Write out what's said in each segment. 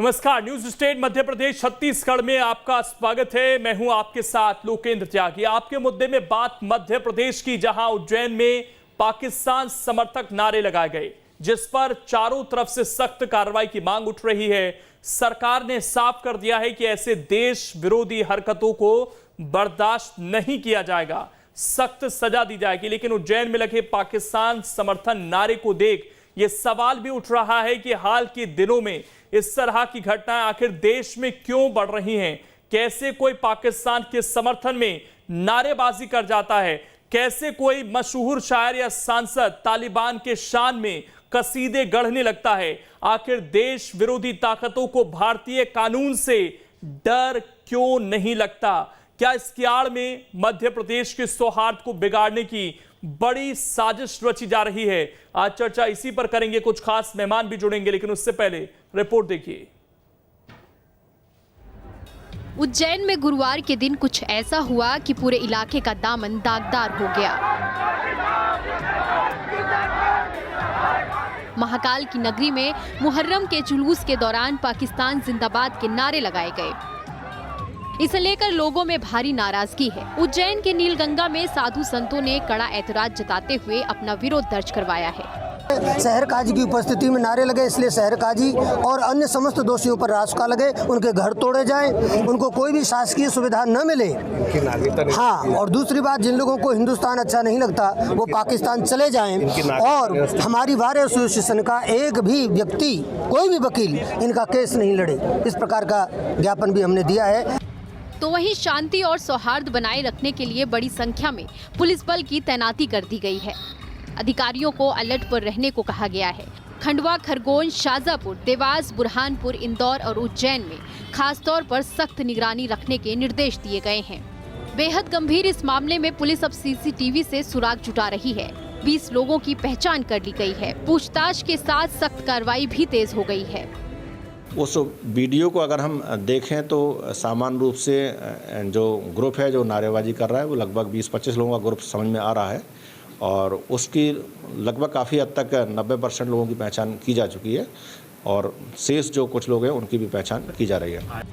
नमस्कार, news state Madhya Pradesh Chhattisgarh में आपका स्वागत है। मैं हूं आपके साथ लोकेंद्र त्यागी। आपके मुद्दे में बात मध्य प्रदेश की, जहां उज्जैन में पाकिस्तान समर्थक नारे लगाए गए, जिस पर चारों तरफ से सख्त कार्रवाई की मांग उठ रही है। सरकार ने साफ कर दिया है कि ऐसे देश विरोधी हरकतों को बर्दाश्त नहीं किया जाएगा, सख्त सजा दी जाएगी। लेकिन उज्जैन में लगे पाकिस्तान समर्थन नारे को देख यह सवाल भी उठ रहा है कि हाल के दिनों में इस तरह की घटनाएं आखिर देश में क्यों बढ़ रही हैं। कैसे कोई पाकिस्तान के समर्थन में नारेबाजी कर जाता है, कैसे कोई मशहूर शायर या सांसद तालिबान के शान में कसीदे गढ़ने लगता है। आखिर देश विरोधी ताकतों को भारतीय कानून से डर क्यों नहीं लगता? क्या इसकी आड़ में मध्य प्रदेश के सौहार्द को बिगाड़ने की बड़ी साजिश रची जा रही है? आज चर्चा इसी पर करेंगे। कुछ खास मेहमान भी जुड़ेंगे, लेकिन उससे पहले रिपोर्ट देखिए। उज्जैन में गुरुवार के दिन कुछ ऐसा हुआ कि पूरे इलाके का दामन दागदार हो गया। महाकाल की नगरी में मुहर्रम के जुलूस के दौरान पाकिस्तान जिंदाबाद के नारे लगाए गए। इसे लेकर लोगों में भारी नाराजगी है। उज्जैन के नीलगंगा में साधु संतों ने कड़ा ऐतराज जताते हुए अपना विरोध दर्ज करवाया है। शहर काजी की उपस्थिति में नारे लगे, इसलिए शहर काजी और अन्य समस्त दोषियों पर रासुका लगे, उनके घर तोड़े जाएं, उनको कोई भी शासकीय सुविधा न मिले। हाँ, और दूसरी बात, जिन लोगों को हिंदुस्तान अच्छा नहीं लगता वो पाकिस्तान चले जाएं, और हमारी बार एसोसिएशन का एक भी व्यक्ति, कोई भी वकील इनका केस नहीं लड़े। इस प्रकार का ज्ञापन भी हमने दिया है। तो वहीं शांति और सौहार्द बनाए रखने के लिए बड़ी संख्या में पुलिस बल की तैनाती कर दी गई है। अधिकारियों को अलर्ट पर रहने को कहा गया है। खंडवा, खरगोन, शाजापुर, देवास, बुरहानपुर, इंदौर और उज्जैन में खासतौर पर सख्त निगरानी रखने के निर्देश दिए गए हैं। बेहद गंभीर इस मामले में पुलिस अब सीसीटीवी से सुराग जुटा रही है। 20 लोगों की पहचान कर ली गई है। पूछताछ के साथ सख्त कार्रवाई भी तेज हो गई है। उस वीडियो को अगर हम देखें तो सामान्य रूप से जो ग्रुप है जो नारेबाजी कर रहा है वो लगभग 20-25 लोगों का ग्रुप समझ में आ रहा है, और उसकी लगभग काफ़ी हद तक 90% लोगों की पहचान की जा चुकी है, और शेष जो कुछ लोग हैं उनकी भी पहचान की जा रही है।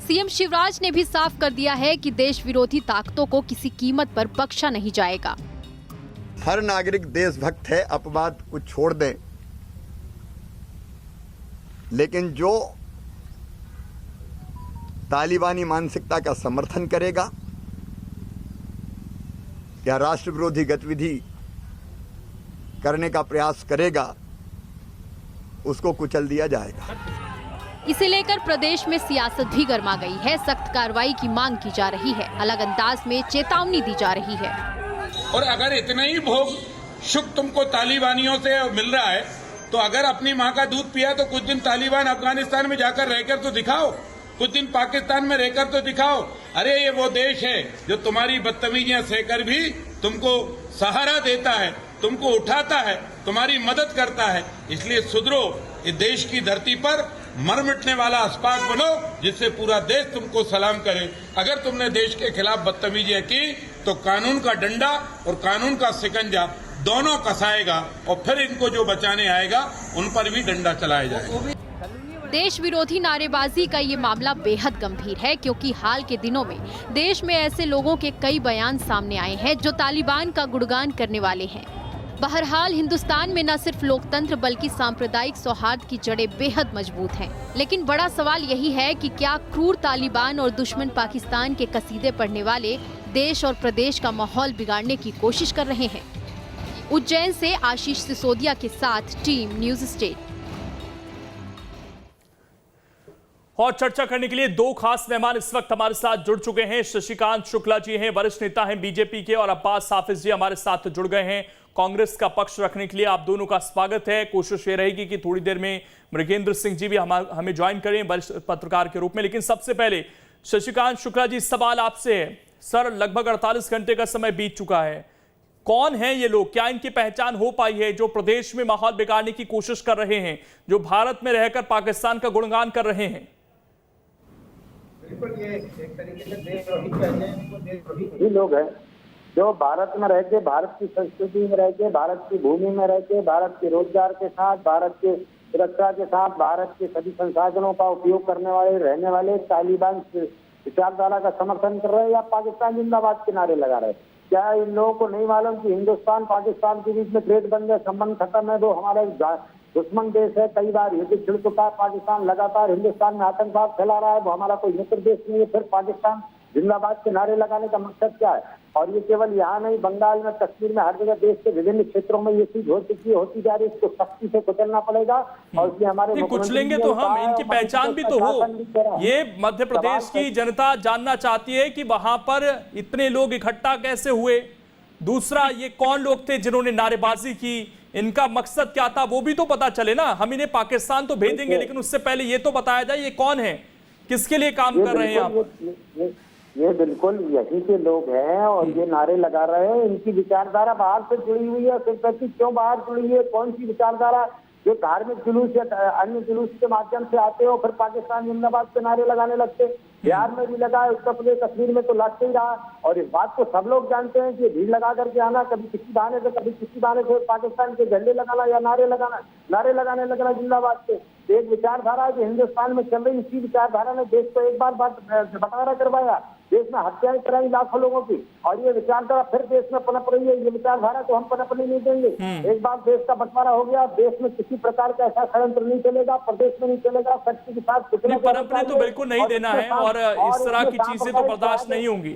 सीएम शिवराज ने भी साफ कर दिया है कि देश विरोधी ताकतों को किसी कीमत पर बख्शा नहीं जाएगा। हर नागरिक देशभक्त है, अपवाद को छोड़ दें, लेकिन जो तालिबानी मानसिकता का समर्थन करेगा या राष्ट्र विरोधी गतिविधि करने का प्रयास करेगा, उसको कुचल दिया जाएगा। इसे लेकर प्रदेश में सियासत भी गर्मा गई है। सख्त कार्रवाई की मांग की जा रही है। अलग अंदाज में चेतावनी दी जा रही है। और अगर इतना ही भोग सुख तुमको तालिबानियों से मिल रहा है, तो अगर अपनी माँ का दूध पिया तो कुछ दिन तालिबान अफगानिस्तान में जाकर रहकर तो दिखाओ, कुछ दिन पाकिस्तान में रहकर तो दिखाओ। अरे ये वो देश है जो तुम्हारी बदतमीजियां सहकर भी तुमको सहारा देता है, तुमको उठाता है, तुम्हारी मदद करता है। इसलिए सुधरो, इस देश की धरती पर मर मिटने वाला अस्पाक बनो, जिससे पूरा देश तुमको सलाम करे। अगर तुमने देश के खिलाफ बदतमीजियां की तो कानून का डंडा और कानून का शिकंजा दोनों कसाएगा, और फिर इनको जो बचाने आएगा उन पर भी डंडा चलाया जाएगा। देश विरोधी नारेबाजी का ये मामला बेहद गंभीर है, क्योंकि हाल के दिनों में देश में ऐसे लोगों के कई बयान सामने आए हैं जो तालिबान का गुणगान करने वाले हैं। बहरहाल हिंदुस्तान में न सिर्फ लोकतंत्र बल्कि सांप्रदायिक सौहार्द की जड़ें बेहद मजबूत हैं। लेकिन बड़ा सवाल यही है कि क्या क्रूर तालिबान और दुश्मन पाकिस्तान के कसीदे पढ़ने वाले देश और प्रदेश का माहौल बिगाड़ने की कोशिश कर रहे हैं? उज्जैन से आशीष सिसोदिया के साथ टीम न्यूज स्टेट। और चर्चा करने के लिए दो खास मेहमान इस वक्त हमारे साथ जुड़ चुके हैं। शशिकांत शुक्ला जी हैं, वरिष्ठ नेता हैं बीजेपी के, और अब्बास हाफिज जी हमारे साथ जुड़ गए हैं कांग्रेस का पक्ष रखने के लिए। आप दोनों का स्वागत है। कोशिश ये रहेगी कि थोड़ी देर में मृगेंद्र सिंह जी भी हमें ज्वाइन करें वरिष्ठ पत्रकार के रूप में। लेकिन सबसे पहले शशिकांत शुक्ला जी, सवाल आपसे है। सर, लगभग 48 घंटे का समय बीत चुका है। कौन है ये लोग? क्या इनकी पहचान हो पाई है जो प्रदेश में माहौल बिगाड़ने की कोशिश कर रहे हैं, जो भारत में रहकर पाकिस्तान का गुणगान कर रहे हैं? बिल्कुल, ये एक तरीके से देशद्रोही कहते हैं इनको। देशद्रोही लोग हैं जो भारत में रह के, भारत की संस्कृति में रह के, भारत की भूमि में रह के, भारत के रोजगार के साथ, भारत के सुरक्षा के साथ भारत के सभी संसाधनों का उपयोग करने वाले रहने वाले तालिबान विचारधारा का समर्थन कर रहे हैं या पाकिस्तान जिंदाबाद के नारे लगा रहे हैं? क्या इन लोगों को नहीं मालूम कि हिंदुस्तान पाकिस्तान के बीच में ट्रेड बंद है, संबंध खत्म है, दो हमारे दुश्मन देश है, कई बार युद्ध छिड़ चुका है, पाकिस्तान लगातार हिंदुस्तान में आतंकवाद फैला रहा है, वो हमारा कोई मित्र देश नहीं है, फिर पाकिस्तान जिंदाबाद के नारे लगाने का मकसद क्या है? और ये केवल यहाँ नहीं, बंगाल में, कश्मीर में, हर जगह देश के विभिन्न क्षेत्रों में ये चीज हो चुकी है, होती जा रही है। इसको सख्ती से कुचलना पड़ेगा और इसलिए हमारे कुचलेंगे तो हम, इनकी पहचान भी तो हो। ये मध्य प्रदेश की जनता जानना चाहती है कि वहां पर इतने लोग इकट्ठा कैसे हुए। दूसरा, ये कौन लोग थे जिन्होंने नारेबाजी की, इनका मकसद क्या था, वो भी तो पता चले ना। हम इन्हें पाकिस्तान तो भेजेंगे, लेकिन उससे पहले ये तो बताया जाए ये कौन है, किसके लिए काम कर रहे हैं आप। ये बिल्कुल यही के लोग हैं और ये नारे लगा रहे हैं। इनकी विचारधारा बाहर से जुड़ी हुई है, सिर्फ क्यों बाहर जुड़ी है? कौन सी विचारधारा? जो धार्मिक जुलूस या अन्य जुलूस के माध्यम से आते हो, फिर पाकिस्तान जिंदाबाद के नारे लगाने लगते। बिहार में भी लगा, उत्तर प्रदेश, कश्मीर में तो लगते ही रहा। और इस बात को सब लोग जानते हैं कि भीड़ लगा करके आना, कभी किसी बहाने से, कभी किसी बहाने से पाकिस्तान के झंडे लगाना या नारे लगाने लगना जिंदाबाद के। एक विचारधारा जो हिंदुस्तान में चल रही, इसी विचारधारा ने देश को एक बार बंटवारा करवाया, देश में हत्याएं कराई लाखों लोगों की, और ये विचारधारा फिर देश में पनप रही है। ये विचारधारा को हम पनपने नहीं देंगे। एक बार देश का बंटवारा हो गया, देश में किसी प्रकार का ऐसा षड्यंत्र नहीं चलेगा, प्रदेश में नहीं चलेगा, शक्ति के साथ पनपने तो बिल्कुल नहीं देना है, और इस तरह की चीजें तो बर्दाश्त नहीं होंगी।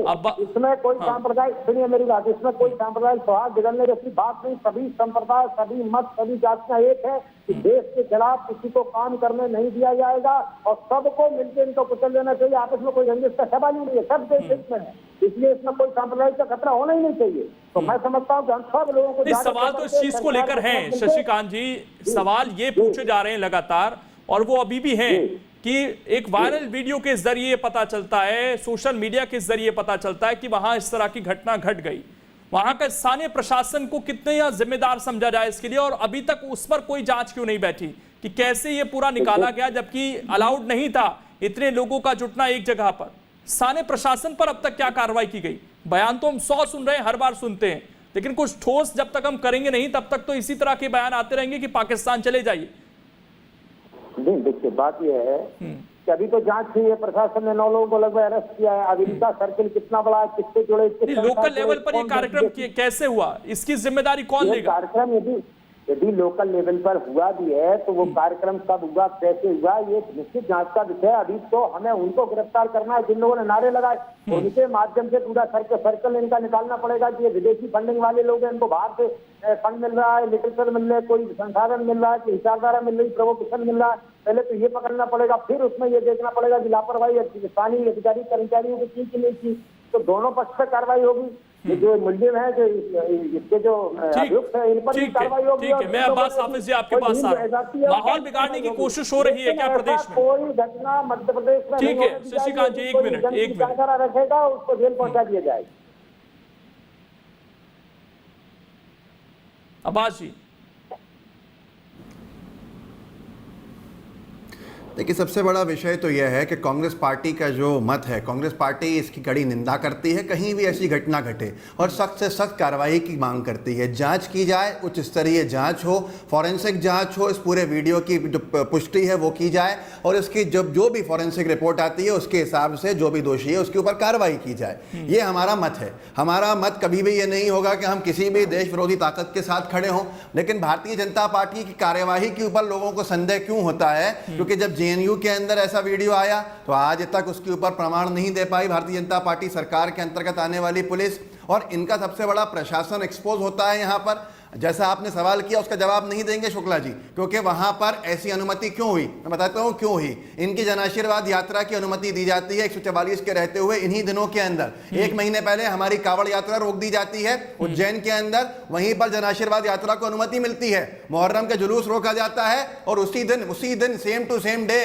अब इसमें कोई सांप्रदायिक, सुनिए मेरी बात, इसमें कोई सांप्रदायिक सौहार्द बिगड़ने जैसी बात नहीं। सभी संप्रदाय, सभी मत, सभी जातियां एक है कि देश के खिलाफ किसी को काम करने नहीं दिया जाएगा और सबको मिलकर इनको कुचल देना चाहिए। आपस में कोई रंजिश का सवाल ही नहीं है, सब देश इसमें है, इसलिए इसमें कोई सांप्रदायिक का खतरा होना ही नहीं चाहिए। तो मैं समझता हूँ कि हम सब लोगों को सवाल तो इस चीज को लेकर हैं शशिकांत जी, सवाल ये पूछे जा रहे हैं लगातार, और वो अभी भी हैं कि एक वायरल वीडियो के जरिए पता चलता है, सोशल मीडिया के जरिए पता चलता है कि वहां इस तरह की घटना घट गई। वहां का स्थानीय प्रशासन को कितने जिम्मेदार समझा जाए इसके लिए, और अभी तक उस पर कोई जांच क्यों नहीं बैठी कि कैसे ये पूरा निकाला गया, जबकि अलाउड नहीं था इतने लोगों का जुटना एक जगह पर। स्थानीय प्रशासन पर अब तक क्या कार्रवाई की गई? बयान तो हम 100 सुन रहे हैं, हर बार सुनते हैं, लेकिन कुछ ठोस जब तक हम करेंगे नहीं, तब तक तो इसी तरह के बयान आते रहेंगे कि पाकिस्तान चले जाइए। नहीं, देखिए बात यह है कि अभी तो जांच हुई है, प्रशासन ने 9 लोगों को लगभग अरेस्ट किया है। अब इनका सर्किल कितना बड़ा है, किससे जुड़े, लोकल लेवल पर ये कार्यक्रम कैसे हुआ, इसकी जिम्मेदारी कौन लेगा? कार्यक्रम यदि लोकल लेवल पर हुआ भी है तो वो कार्यक्रम कब हुआ, कैसे हुआ, ये निश्चित जांच का विषय है। अभी तो हमें उनको गिरफ्तार करना है जिन लोगों ने नारे लगाए, उनके माध्यम से पूरा सर्कल इनका निकालना पड़ेगा कि ये विदेशी फंडिंग वाले लोग हैं, इनको बाहर से फंड मिल रहा है, लिटरेचर मिल रहा है, कोई संसाधन मिल रहा है, कोई विचारधारा मिल रही, प्रोवोकेशन मिल रहा है। पहले तो ये पकड़ना पड़ेगा, फिर उसमें ये देखना पड़ेगा कि लापरवाही स्थानीय अधिकारी कर्मचारियों की की नहीं की। तो दोनों पक्ष पर कार्रवाई होगी। ये जो मुलजिम है, जो इसके जो अभियुक्त है, इन पर भी कार्रवाई होगी। ठीक है, मैं अब्बास हाफिज जी आपके पास आ रहा हूं। माहौल बिगाड़ने की कोशिश हो रही है क्या प्रदेश में? कोई घटना मध्य प्रदेश में ठीक है शशिकांत जी, एक मिनट रखेगा, उसको जेल पहुंचा दिया जाएगा। अब्बास जी, देखिए, सबसे बड़ा विषय तो यह है कि कांग्रेस पार्टी का जो मत है, कांग्रेस पार्टी इसकी कड़ी निंदा करती है, कहीं भी ऐसी घटना घटे, और सख्त से सख्त कार्रवाई की मांग करती है। जांच की जाए, उच्च स्तरीय जांच हो, फॉरेंसिक जांच हो, इस पूरे वीडियो की जो पुष्टि है वो की जाए, और इसकी जब जो भी फॉरेंसिक रिपोर्ट आती है उसके हिसाब से जो भी दोषी है उसके ऊपर कार्रवाई की जाए। ये हमारा मत है। हमारा मत कभी भी ये नहीं होगा कि हम किसी भी देश विरोधी ताकत के साथ खड़े हों, लेकिन भारतीय जनता पार्टी की कार्यवाही के ऊपर लोगों को संदेह क्यों होता है? क्योंकि जब जेएनयू के अंदर ऐसा वीडियो आया तो आज तक उसके ऊपर प्रमाण नहीं दे पाई भारतीय जनता पार्टी सरकार के अंतर्गत आने वाली पुलिस, और इनका सबसे बड़ा प्रशासन एक्सपोज होता है यहाँ पर। जैसा आपने सवाल किया उसका जवाब नहीं देंगे शुक्ला जी, क्योंकि वहां पर ऐसी अनुमति क्यों हुई, मैं बताता हूं क्यों हुई। इनकी जनाशीर्वाद यात्रा की अनुमति दी जाती है 144 के रहते हुए इन्हीं दिनों के अंदर। 1 महीने पहले हमारी कावड़ यात्रा रोक दी जाती है उज्जैन के अंदर, वहीं पर जनाशीर्वाद यात्रा को अनुमति मिलती है। मुहर्रम के जुलूस रोका जाता है और उसी दिन same to same day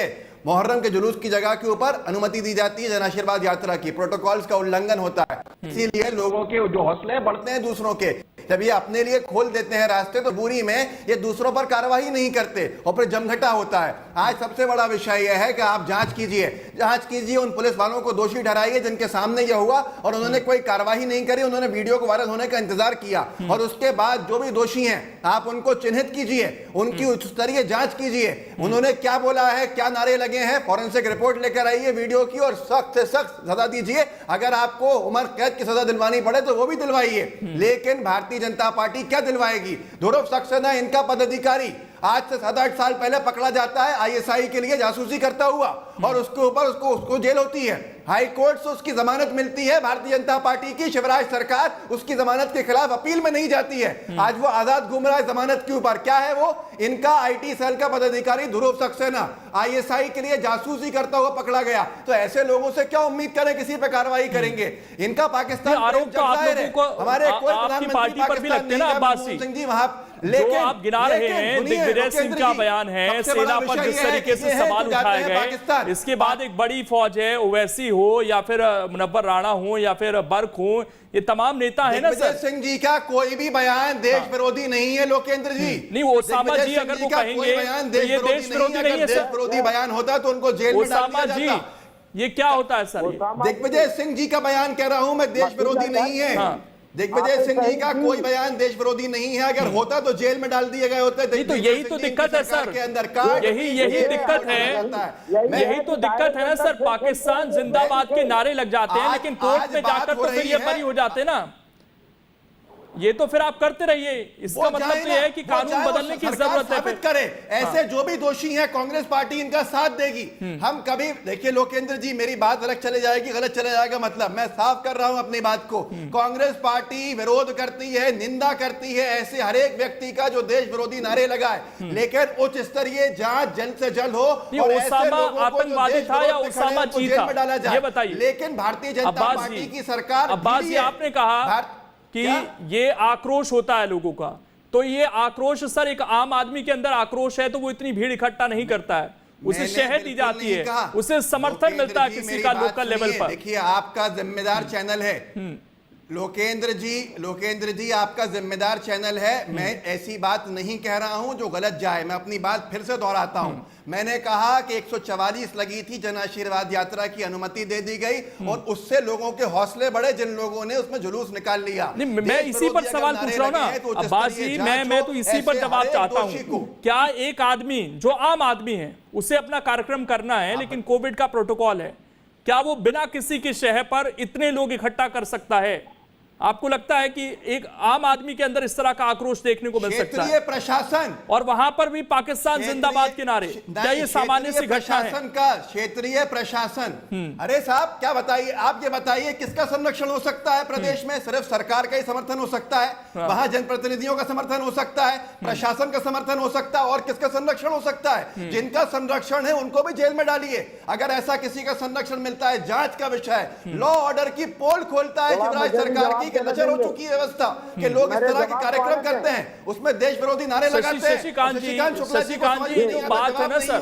Muharram के जुलूस की जगह के ऊपर अनुमति दी जाती है जनाशीर्वाद यात्रा की। प्रोटोकॉल्स का उल्लंघन होता है, इसीलिए लोगों के जो हौसले बढ़ते हैं दूसरों के। जब ये अपने लिए खोल देते हैं रास्ते तो बुरी में ये दूसरों पर कार्रवाई नहीं करते और फिर जमघटा होता है। आज सबसे बड़ा विषय यह है कि आप जांच कीजिए, उन पुलिस वालों को दोषी ठहराइए जिनके सामने यह हुआ और उन्होंने कोई कार्रवाई नहीं करी, उन्होंने वीडियो को वायरल होने का इंतजार किया और उसके बाद जो भी दोषी हैं आप उनको चिन्हित कीजिए, उनकी उच्च स्तरीय जांच कीजिए, उन्होंने क्या बोला है, क्या नारे लगे हैं, फॉरेंसिक रिपोर्ट लेकर आइए वीडियो की और सख्त से सख्त सजा दीजिए। अगर आपको उम्र कैद की सजा दिलवानी पड़े तो वो भी दिलवाइए, लेकिन भारतीय जनता पार्टी क्या दिलवाएगी? ध्रुव सक्सेना इनका पदाधिकारी आज से 7-8 साल पहले पकड़ा जाता है आईएसआई के लिए जासूसी करता हुआ और उसके ऊपर उसको जेल होती है, हाई कोर्ट से उसकी जमानत मिलती है। भारतीय जनता पार्टी की शिवराज सरकार उसकी जमानत के खिलाफ अपील में नहीं जाती है, आज वो आजाद घूम रहा है जमानत के ऊपर। क्या है वो? इनका आईटी सेल का पदाधिकारी ध्रुव सक्सेना आईएसआई के लिए जासूसी करता हुआ पकड़ा गया। तो ऐसे लोगों से क्या उम्मीद करें किसी पे कार्रवाई करेंगे? इनका पाकिस्तान आरोप तो आप लोगों को हमारे कोई आपकी पार्टी पर भी लगते हैं ना अब्बासी सिंह जी वहां, जो आप गिना रहे हैं दिग्विजय सिंह का बयान है, सेना पर जिस तरीके से सवाल उठाए गए, इसके बाद एक बड़ी फौज है, ओवैसी हो या फिर मुनव्वर राणा हो या फिर बर्क हो, ये तमाम नेता है ना सर। सिंह जी का कोई भी बयान देश विरोधी नहीं है लोकेंद्र जी। नहीं, ओसामा जी अगर वो कहेंगे तो ये देश विरोधी नहीं है सर। देश विरोधी बयान होता तो उनको जेल में डाल दिया जाता। ये क्या होता है सर? दिग्विजय सिंह जी का बयान कह रहा हूं मैं, देश विरोधी नहीं है। दिग्विजय सिंह जी का कोई बयान देश विरोधी नहीं है, अगर होता तो जेल में डाल दिए गए होते। तो यही तो दिक्कत है सर, यही दिक्कत है, यही तो दिक्कत है ना सर। पाकिस्तान जिंदाबाद के नारे लग जाते हैं लेकिन कोर्ट में जाकर तो फिर ये बरी हो जाते ना। ये तो फिर आप करते रहिए, इसका मतलब तो यह है कि कानून बदलने की जरूरत है। करे ऐसे जो भी दोषी हैं कांग्रेस पार्टी इनका साथ देगी। हम कभी देखिए लोकेंद्र जी, मेरी बात अलग चले जाएगी, गलत चले जाएगा, मतलब मैं साफ कर रहा हूं अपनी बात को। कांग्रेस पार्टी विरोध करती है, निंदा करती है ऐसे हर एक व्यक्ति का जो देश विरोधी नारे लगाए, लेकिन उच्च स्तरीय जांच जल्द से जल्द हो और ओसामा आतंकवादी था या ओसामा जी था, ये बताइए। लेकिन भारतीय जनता पार्टी की सरकार, अब्बासी आपने कहा कि ये आक्रोश होता है लोगों का, तो ये आक्रोश सर एक आम आदमी के अंदर आक्रोश है तो वो इतनी भीड़ इकट्ठा नहीं करता है, उसे शहर दी जाती है, उसे समर्थन मिलता है किसी का लोकल लेवल पर। देखिए आपका जिम्मेदार चैनल है लोकेंद्र जी आपका जिम्मेदार चैनल है। मैं ऐसी बात नहीं कह रहा हूं जो गलत जाए, मैं अपनी बात फिर से दोहराता हूं। मैंने कहा कि 144 लगी थी, जन आशीर्वाद यात्रा की अनुमति दे दी गई और उससे लोगों के हौसले बढ़े जिन लोगों ने उसमें जुलूस निकाल लिया। मैं इसी पर सवाल पूछ रहा हूं ना अब्बास जी, मैं तो इसी पर जवाब चाहता हूं। क्या एक आदमी जो आम आदमी है उसे अपना कार्यक्रम करना है लेकिन कोविड का प्रोटोकॉल है, क्या वो बिना किसी के शहर पर इतने लोग इकट्ठा कर सकता है? आपको लगता है कि एक आम आदमी के अंदर इस तरह का आक्रोश देखने को मिल सकता है? प्रशासन और वहां पर भी पाकिस्तान जिंदाबाद के नारे, क्या ये सामान्य सी घटना है? क्षेत्रीय प्रशासन, अरे साहब क्या बताइए, आप ये बताइए किसका संरक्षण हो सकता है प्रदेश में? सिर्फ सरकार का ही समर्थन हो सकता है, वहां जनप्रतिनिधियों का समर्थन हो सकता है, प्रशासन का समर्थन हो सकता है, और किसका संरक्षण हो सकता है? जिनका संरक्षण है उनको भी जेल में डालिए। अगर ऐसा किसी का संरक्षण मिलता है, जांच का विषय है, लॉ ऑर्डर की पोल खोलता है शिवराज सरकार की, नजर हो चुकी है व्यवस्था कि लोग इस तरह के कार्यक्रम करते हैं, उसमें देश विरोधी नारे लगाते हैं। शशिकांत जी जो बात है ना सर,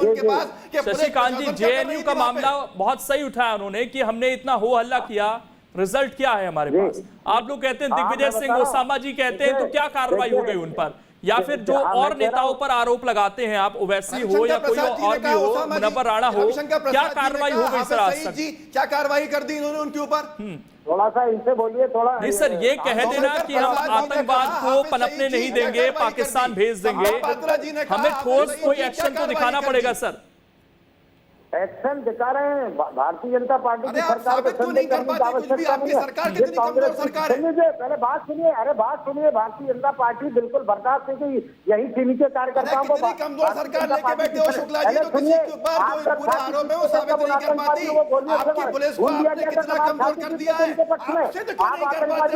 शशिकांत जी जेएनयू का मामला बहुत सही उठाया उन्होंने कि हमने इतना हो हल्ला किया, रिजल्ट क्या है हमारे पास? आप लोग कहते हैं दिग्विजय सिंह, ओसामा जी कहते हैं, तो क्या कार्रवाई हो गई उन पर? या फिर जो और नेताओं पर आरोप लगाते हैं, आप ओवैसी हो या कोई और भी हो, मुनव्वर राणा हो, क्या कार्रवाई हो गई सर आज तक? क्या कार्रवाई कर दी इन्होंने उनके ऊपर? थोड़ा सा इनसे बोलिए, थोड़ा नहीं सर, ये कह देना कि हम आतंकवाद को पनपने नहीं देंगे, पाकिस्तान भेज देंगे, हमें ठोस कोई एक्शन तो दिखाना पड़ेगा सर। एक्शन दिखा रहे हैं भारतीय जनता पार्टी की सरकार को संदेह करने की आवश्यकता नहीं है। कांग्रेस सुनिए, पहले बात सुनिए, अरे बात सुनिए। भारतीय जनता पार्टी बिल्कुल बर्दाश्त नहीं की यही चीनी के कार्यकर्ताओं को कमजोर सरकार लेके बैठे हो शुक्ला जी, तो किसी के ऊपर जो पूरा आरोप है वो साबित नहीं कर पाती। आपकी पुलिस को आपने कितना कमजोर कर दिया है, आपसे तो क्यों नहीं कर पाते?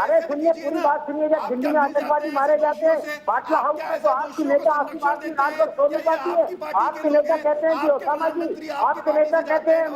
अरे सुनिए, पूरी बात सुनिए। जब दिल्ली में आतंकवादी मारे जाते हैं पाटला हाउस में, तो आपकी नेता आशीर्वाद की रात पर सो नहीं पाती है। आपके नेता कहते हैं कि ओसामा जी, आपके नेता कहते हैं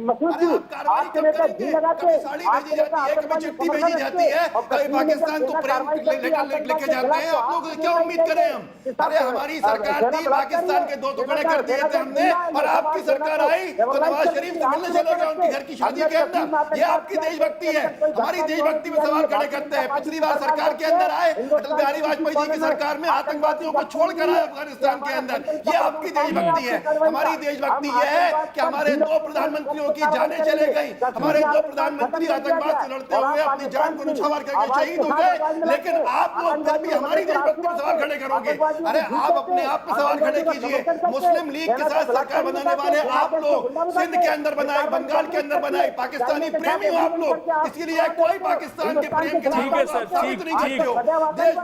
मसूद जी, आपके नेता जी लगाते, आपके नेता आतंकवादी समर्थन रखते और पाकिस्तान को प्रेम लेके जाते हैं। आप लोग क्या उम्मीद करें हम? अरे हमारी सरकार थी, पाकिस्तान के 2 टुकड़े कर दिए थे हमने, और आपकी सरकार आई तो नवाज शरीफ से मिलने चले गए उनकी घर की शादी के अंदर। ये आपकी देशभक्ति है। हमारी देशभक्ति में सवाल खड़े करते हैं। पिछली बार सरकार के अंदर आए, अटल बिहारी वाजपेयी जी की सरकार में आतंकवादियों को छोड़कर आए अफगानिस्तान के अंदर। ये आपकी देशभक्ति है। हमारी देशभक्ति यह है कि हमारे 2 प्रधानमंत्रियों की जानें चले गई। हमारे 2 प्रधानमंत्री आतंकवाद से लड़ते हुए अपनी जान को न्यौछावर करके शहीद हो गए। लेकिन आप लोग फिर भी हमारी देशभक्ति में सवाल खड़े करोगे। अरे आप अपने आप पे सवाल खड़े कीजिए। मुस्लिम लीग के साथ सरकार बनाने वाले आप लोग, सिंध के अंदर बनाए, बंगाल के अंदर बनाए, पाकिस्तानी प्रेमी हो आप लोग। इसके लिए कोई पाकिस्तान के प्रेम के ठीक है सर, ठीक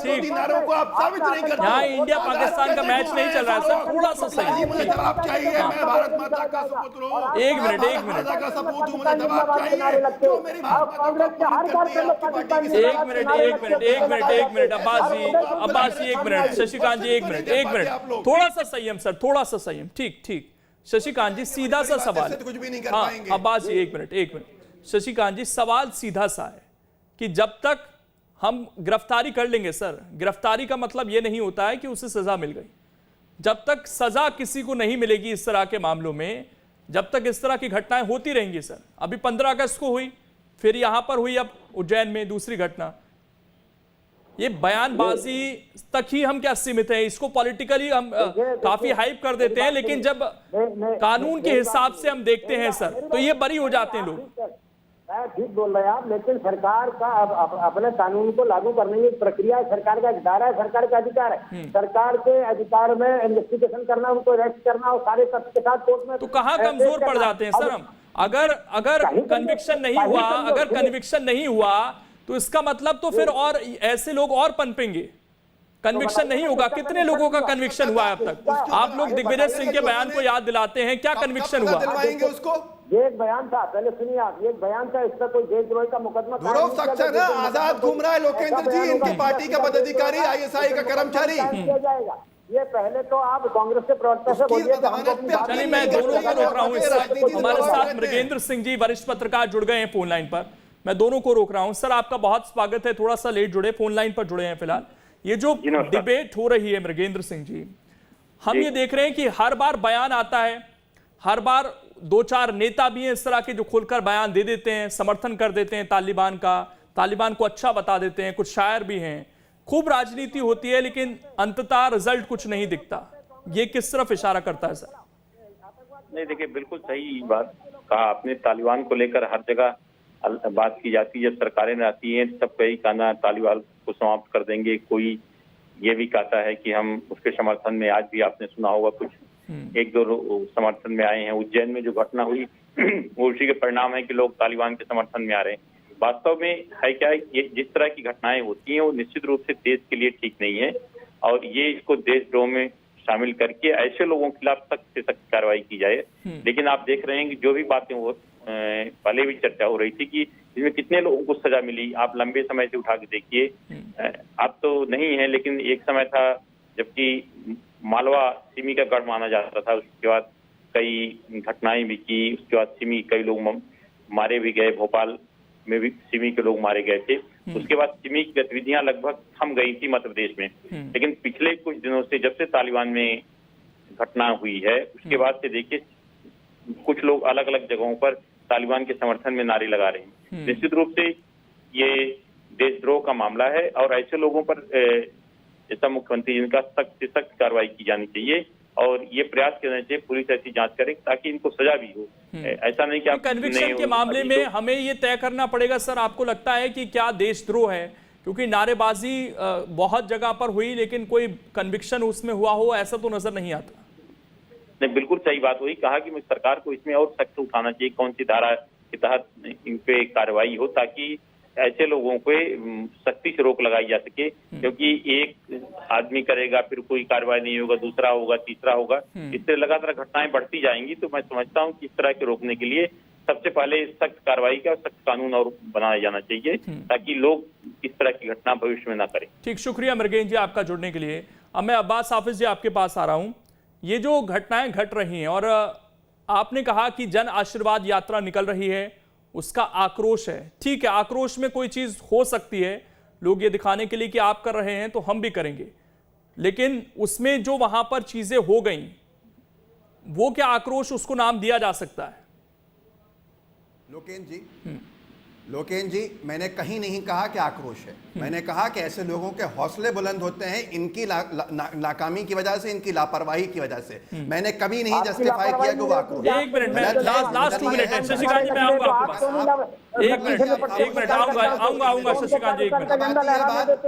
देश नारों को आप साबित नहीं कर। यहाँ इंडिया पाकिस्तान का मैच नहीं चल रहा है सर, थोड़ा सा सही। मुझे जवाब चाहिए। मैं भारत माता का सपूत हूँ। एक मिनट का सपूत हूँ, मुझे जवाब चाहिए। तो मेरी एक मिनट अब्बास जी, एक मिनट शशिकांत जी, एक मिनट थोड़ा सा संयम सर, थोड़ा सा संयम। ठीक शशिकांत जी, सीधा सा सवाल। कुछ भी नहीं कर हाँ पाएंगे। अब्बास जी, एक मिनट शशिकांत जी, सवाल सीधा सा है कि जब तक हम गिरफ्तारी कर लेंगे सर, गिरफ्तारी का मतलब यह नहीं होता है कि उसे सजा मिल गई। जब तक सजा किसी को नहीं मिलेगी इस तरह के मामलों में, जब तक इस तरह की घटनाएं होती रहेंगी सर। अभी 15 अगस्त को हुई, फिर यहां पर हुई, अब उज्जैन में दूसरी घटना। ये बयानबाजी तक ही हम क्या सीमित हैं? इसको पॉलिटिकली हम काफी हाइप कर देते हैं, लेकिन जब कानून के हिसाब से हम देखते हैं सर, तो ये बरी हो जाते हैं लोग। ठीक बोल रहे हैं आप, लेकिन सरकार का अपने कानून को लागू करने की प्रक्रिया सरकार का दायरा है, सरकार का अधिकार है। सरकार के अधिकार में इन्वेस्टिगेशन करना, उनको अरेस्ट करना और सारे तथ्य के साथ कोर्ट में। तो कहां कमजोर पड़ जाते हैं सर हम? अगर कन्विक्शन नहीं हुआ तो इसका मतलब तो फिर और ऐसे लोग और पनपेंगे। कन्विक्शन नहीं होगा। कितने लोगों का कन्विक्शन हुआ है अब तक? आप लोग दिग्विजय सिंह के बयान को याद दिलाते हैं, क्या कन्विक्शन हुआ? उसको ये एक बयान था, पहले सुनिए आप, ये एक बयान था, इसका कोई देशद्रोही का मुकदमा आजाद घूम रहा है लोकेंद्र जी, इनकी पार्टी का पदाधिकारी, ISI का कर्मचारी किया जाएगा। ये पहले तो आप कांग्रेस के प्रवक्ता से बोलिए कि हमको। चलिए मैं दोनों को रोक रहा हूँ। हमारे साथ मृगेंद्र सिंह जी वरिष्ठ पत्रकार जुड़ गए हैं फोन लाइन पर। मैं दोनों को रोक रहा हूं। सर आपका बहुत स्वागत है, थोड़ा सा लेट जुड़े, फोन लाइन पर जुड़े हैं फिलहाल। ये जो डिबेट हो रही है मृगेंद्र सिंह जी, हम ये देख रहे हैं कि हर बार बयान आता है, हर बार 2-4 नेता भी हैं इस तरह के जो खुलकर बयान दे देते हैं, समर्थन कर देते हैं तालिबान का, तालिबान को अच्छा बता देते हैं। कुछ शायर भी हैं, खूब राजनीति होती है, लेकिन अंततः रिजल्ट कुछ नहीं दिखता। ये किस तरफ इशारा करता है सर? नहीं देखिए, बिल्कुल सही बात कहा आपने। तालिबान को लेकर हर जगह बात की जाती है, जब सरकारें आती हैं सब कई कहना तालिबान को समाप्त कर देंगे, कोई ये भी कहता है कि हम उसके समर्थन में, आज भी आपने सुना होगा कुछ 1-2 समर्थन में आए हैं। उज्जैन में जो घटना हुई वो उसी के परिणाम है कि लोग तालिबान के समर्थन में आ रहे हैं। वास्तव में है क्या है, ये जिस तरह की घटनाएं होती हैं वो निश्चित रूप से देश के लिए ठीक नहीं है, और ये इसको देशद्रोह में शामिल करके ऐसे लोगों के खिलाफ सख्त से सख्त कार्रवाई की जाए। लेकिन आप देख रहे हैं कि जो भी बातें हो, पहले भी चर्चा हो रही थी कि इसमें कितने लोगों को सजा मिली। आप लंबे समय से उठा के देखिए, अब तो नहीं है, लेकिन एक समय था जबकि मालवा सिमी का गढ़ माना जाता था, उसके बाद कई घटनाएं भी की, उसके बाद सिमी कई लोग मारे भी गए, भोपाल में भी सिमी के लोग मारे गए थे। उसके बाद सिमी की गतिविधियां लगभग थम गई थी मध्य प्रदेश में। लेकिन पिछले कुछ दिनों से जब से तालिबान में घटना हुई है, उसके बाद से देखिए कुछ लोग अलग अलग जगहों पर तालिबान के समर्थन में नारे लगा रहे हैं। निश्चित रूप से ये देशद्रोह का मामला है, और ऐसे लोगों पर जैसा मुख्यमंत्री जिनका सख्त से सख्त कार्रवाई की जानी चाहिए, और ये प्रयास करना चाहिए पुलिस ऐसी जांच करे ताकि इनको सजा भी हो। ऐसा नहीं कि आप कन्विक्शन के मामले में हमें ये तय करना पड़ेगा सर, आपको लगता है कि क्या देशद्रोह है? क्योंकि नारेबाजी बहुत जगह पर हुई, लेकिन कोई कन्विक्शन उसमें हुआ हो ऐसा तो नजर नहीं आता। नहीं, बिल्कुल सही बात हुई, कहा कि सरकार को इसमें और सख्त उठाना चाहिए, कौन सी धारा के तहत इन पे कार्रवाई हो ताकि ऐसे लोगों को सख्ती से रोक लगाई जा सके। क्योंकि एक आदमी करेगा, फिर कोई कार्रवाई नहीं होगा, दूसरा होगा, तीसरा होगा, इससे लगातार घटनाएं बढ़ती जाएंगी। तो मैं समझता हूं कि इस तरह के रोकने के लिए सबसे पहले सख्त कार्रवाई का सख्त कानून और बनाया जाना चाहिए ताकि लोग इस तरह की घटना भविष्य में ना करें। ठीक, शुक्रिया मृगेंद्र जी आपका जुड़ने के लिए। अब मैं अब्बास हाफिज जी आपके पास आ रहा हूं। ये जो घटनाएं घट रही हैं और आपने कहा कि जन आशीर्वाद यात्रा निकल रही है, उसका आक्रोश है। ठीक है, आक्रोश में कोई चीज हो सकती है, लोग ये दिखाने के लिए कि आप कर रहे हैं तो हम भी करेंगे, लेकिन उसमें जो वहां पर चीजें हो गई वो क्या आक्रोश उसको नाम दिया जा सकता है? लोकेन जी, मैंने कहीं नहीं कहा कि आक्रोश है। मैंने कहा कि ऐसे लोगों के हौसले बुलंद होते हैं इनकी नाकामी की वजह से, इनकी लापरवाही की वजह से। मैंने कभी नहीं जस्टिफाई किया कि वो आक्रोश। एक मिनट, लास्ट 2 मिनट है शशिकांत जी, मैं आऊंगा आपके पास। एक मिनट आऊंगा शशिकांत जी, एक मिनट।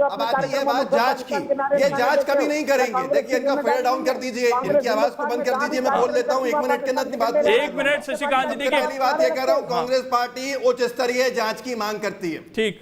अब आती है बात जांच की। ये जांच कभी नहीं करेंगे। देखिए, इनका फेयर डाउन कर दीजिए, इनकी आवाज को बंद कर दीजिए। मैं बोल लेता हूँ 1 मिनट के अंदर अपनी बात। 1 मिनट शशिकांत जी, देखिए पहली बात ये कह रहा हूँ, कांग्रेस पार्टी उच्च स्तरीय जांच की मांग करती है। ठीक,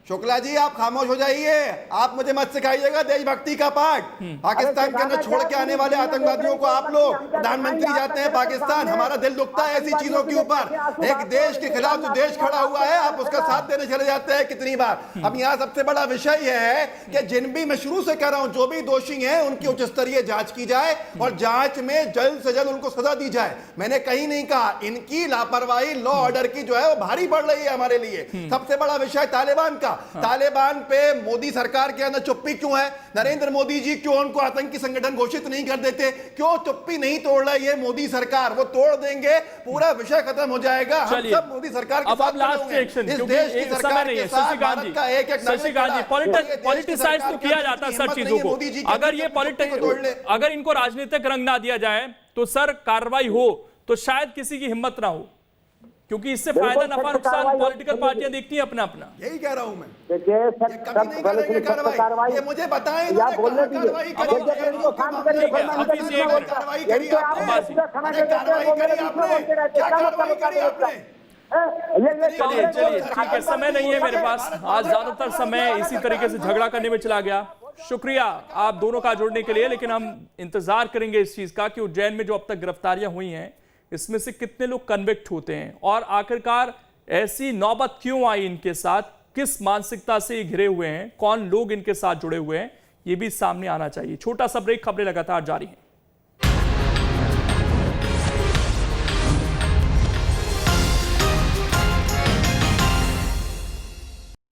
शुक्ला जी आप खामोश हो जाइए। आप मुझे मत सिखाइएगा देशभक्ति का पाठ। पाकिस्तान के अंदर छोड़ के आने वाले आतंकवादियों को आप लोग प्रधानमंत्री जाते हैं पाकिस्तान। हमारा दिल दुखता है ऐसी चीजों के ऊपर। एक देश के खिलाफ जो देश खड़ा हुआ है, आप उसका साथ देने चले जाते हैं कितनी बार। अब यहाँ सबसे बड़ा विषय यह है कि जिन भी, मैं शुरू से कह रहा हूं, जो भी दोषी हैं उनकी उच्च स्तरीय जांच की जाए और जांच में जल्द से जल्द उनको सजा दी जाए। मैंने कहीं नहीं कहा इनकी लापरवाही लॉ ऑर्डर की जो है वो भारी पड़ रही है हमारे लिए। सबसे बड़ा विषय तालिबान का। तालिबान पे मोदी सरकार के अंदर चुप्पी क्यों है? नरेंद्र मोदी जी क्यों उनको आतंकी संगठन घोषित नहीं कर देते? क्यों चुप्पी नहीं तोड़ रही है मोदी सरकार? वो तोड़ देंगे, पूरा विषय खत्म हो जाएगा। हम सब मोदी सरकार के साथ लास्ट रिएक्शन, इस देश की सरकार के साथ भारत का एक शशिकांत जी, पॉलिटिसाइज तो किया जाता है सब चीजों को। अगर इनको राजनीतिक रंग ना दिया जाए तो सर कार्रवाई हो तो शायद किसी की हिम्मत ना हो, क्योंकि इससे फायदा नफा नुकसान पॉलिटिकल पार्टियां देखती हैं अपना अपना। यही कह रहा हूं मैं। देखिए कभी नहीं करेंगे कार्रवाई। ये मुझे बताएं कार्रवाई चलिए ठीक है, समय नहीं है मेरे पास। आज ज्यादातर समय इसी तरीके से झगड़ा करने में चला गया। शुक्रिया आप दोनों का जुड़ने के लिए, लेकिन हम इंतजार करेंगे इस चीज का कि उज्जैन में जो अब तक गिरफ्तारियां हुई हैं इसमें से कितने लोग कन्विक्ट होते हैं और आखिरकार ऐसी नौबत क्यों आई इनके साथ, किस मानसिकता से ये घिरे हुए हैं, कौन लोग इनके साथ जुड़े हुए हैं, ये भी सामने आना चाहिए। छोटा सा ब्रेक, खबरें लगातार जारी हैं।